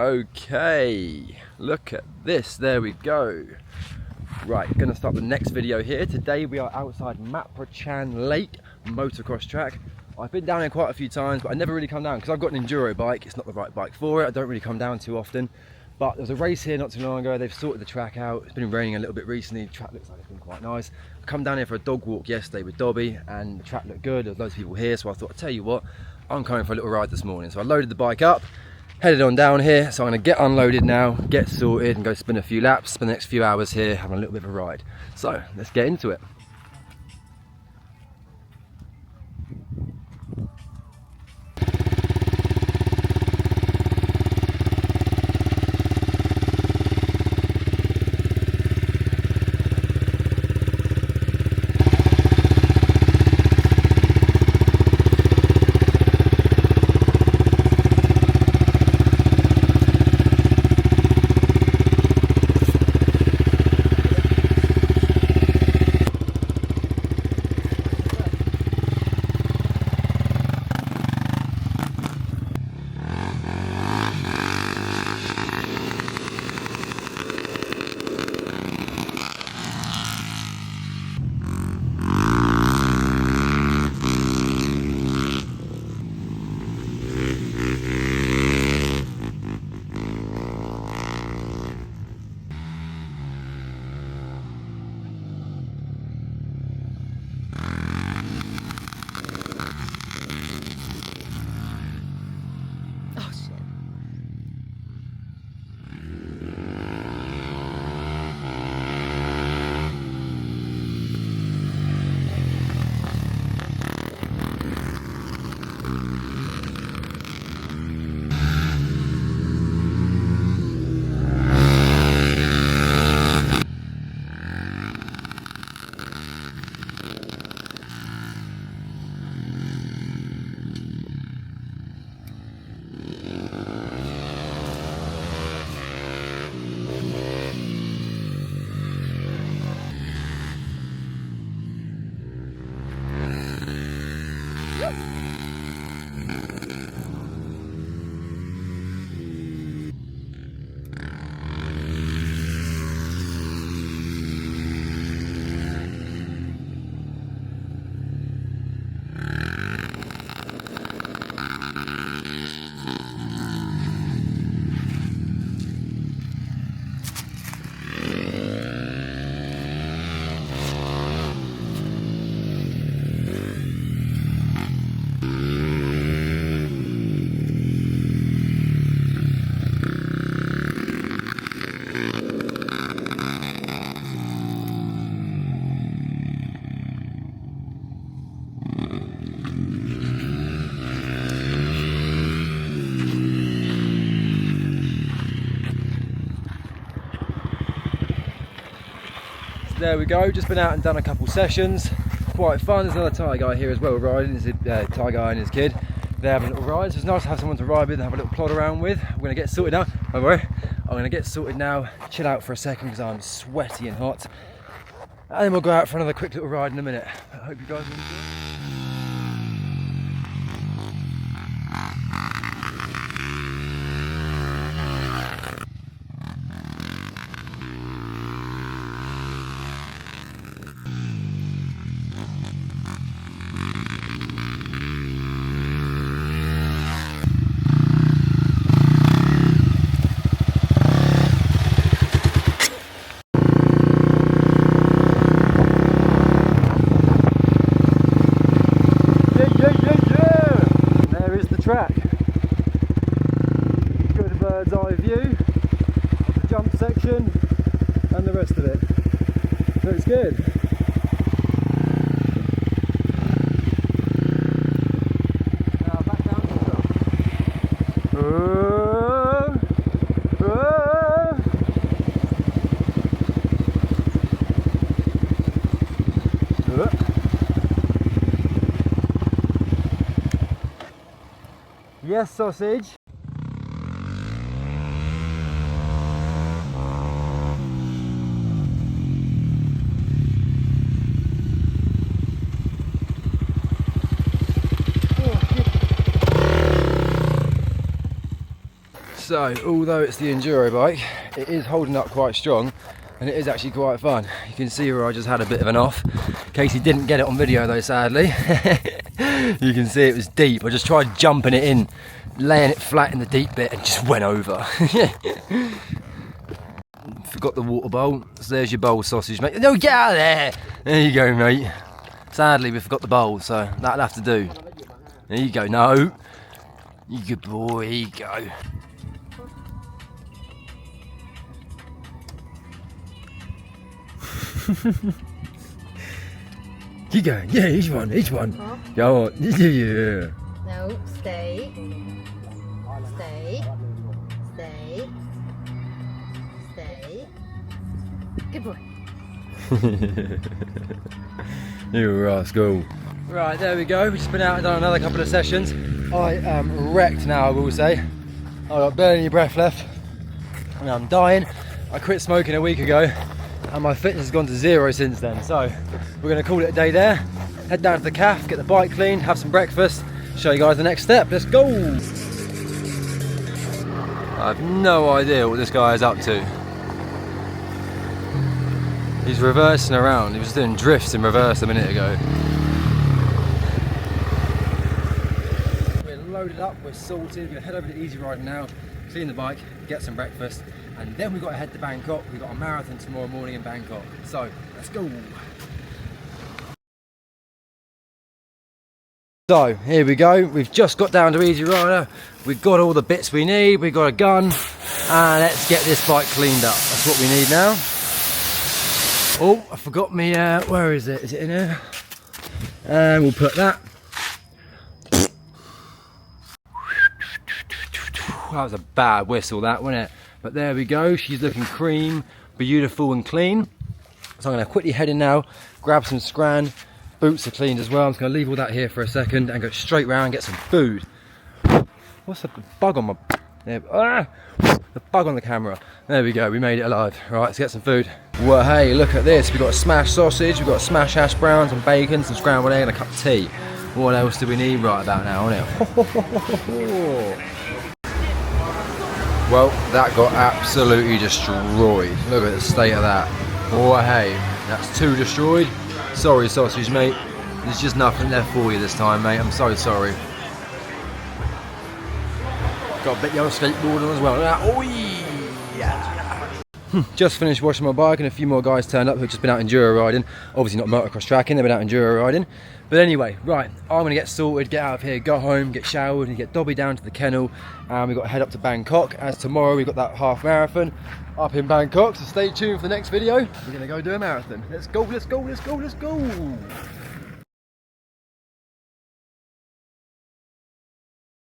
Okay, look at this, there we go. Right, gonna start the next video here. Today we are outside Mapbrachan Lake Motocross Track. I've been down here quite a few times, but I never really come down because I've got an enduro bike. It's not the right bike for it. I don't really come down too often. But there was a race here not too long ago. They've sorted the track out. It's been raining a little bit recently. The track looks like it's been quite nice. I come down here for a dog walk yesterday with Dobby and the track looked good. There was loads of people here, so I thought, I'll tell you what, I'm coming for a little ride this morning. So I loaded the bike up, headed on down here. So I'm gonna get unloaded now, get sorted and go spin a few laps, spend the next few hours here having a little bit of a ride. So let's get into it. There we go, just been out and done a couple sessions. Quite fun. There's another Thai guy here as well riding. There's a Thai guy and his kid. They're having a little ride, so it's nice to have someone to ride with and have a little plod around with. We're going to get sorted now. Don't worry. I'm going to get sorted now, chill out for a second because I'm sweaty and hot. And then we'll go out for another quick little ride in a minute. I hope you guys will enjoy it. Track. Good bird's eye view of the jump section and the rest of it. Looks good. Now back down to the top. Yes, sausage. So, although it's the enduro bike, it is holding up quite strong, and it is actually quite fun. You can see where I just had a bit of an off. Casey didn't get it on video though, sadly. You can see it was deep. I just tried jumping it in, laying it flat in the deep bit, and just went over. Forgot the water bowl, so there's your bowl sausage, mate. No, get out of there! There you go, mate. Sadly, we forgot the bowl, so that'll have to do. There you go, no. You good boy, here you go. Keep going, yeah, each one. Huh? Go on, yeah. No, stay. Good boy. You rascal. Right, there we go. We've just been out and done another couple of sessions. I am wrecked now, I will say. I've got barely any breath left. And I'm dying. I quit smoking a week ago, and my fitness has gone to 0 since then. So we're going to call it a day there. Head down to the cafe, get the bike cleaned, have some breakfast, show you guys the next step. Let's go! I have no idea what this guy is up to. He's reversing around. He was doing drifts in reverse a minute ago. We're loaded up, we're sorted. We're going to head over to Easy Riding now, clean the bike, get some breakfast, and then we've got to head to Bangkok. We've got a marathon tomorrow morning in Bangkok. So, let's go! So, here we go. We've just got down to Easy Rider. We've got all the bits we need. We've got a gun. And let's get this bike cleaned up. That's what we need now. Oh, I forgot me, where is it? Is it in here? And we'll put that. That was a bad whistle, that, wasn't it? But there we go. She's looking cream, beautiful and clean. So I'm going to quickly head in now, grab some scran. Boots are cleaned as well. I'm just going to leave all that here for a second and go straight round and get some food. What's the bug on my... There, the bug on the camera. There we go, we made it alive. Right, let's get some food. Well, hey, look at this. We've got a smashed sausage, we've got smashed hash browns and bacon, some scrambled egg and a cup of tea. What else do we need right about now, innit? Well, that got absolutely destroyed. Look at the state of that. Oh, hey, that's 2 destroyed. Sorry, sausage, mate. There's just nothing left for you this time, mate. I'm so sorry. Got a bit yellow skateboard on as well. Oh, yeah. Just finished washing my bike and a few more guys turned up who've just been out enduro riding. Obviously not motocross tracking, they've been out enduro riding. But anyway, right, I'm gonna get sorted, get out of here, go home, get showered and get Dobby down to the kennel. And we've got to head up to Bangkok, as tomorrow we've got that half marathon up in Bangkok. So stay tuned for the next video. We're gonna go do a marathon. Let's go, let's go, let's go, let's go.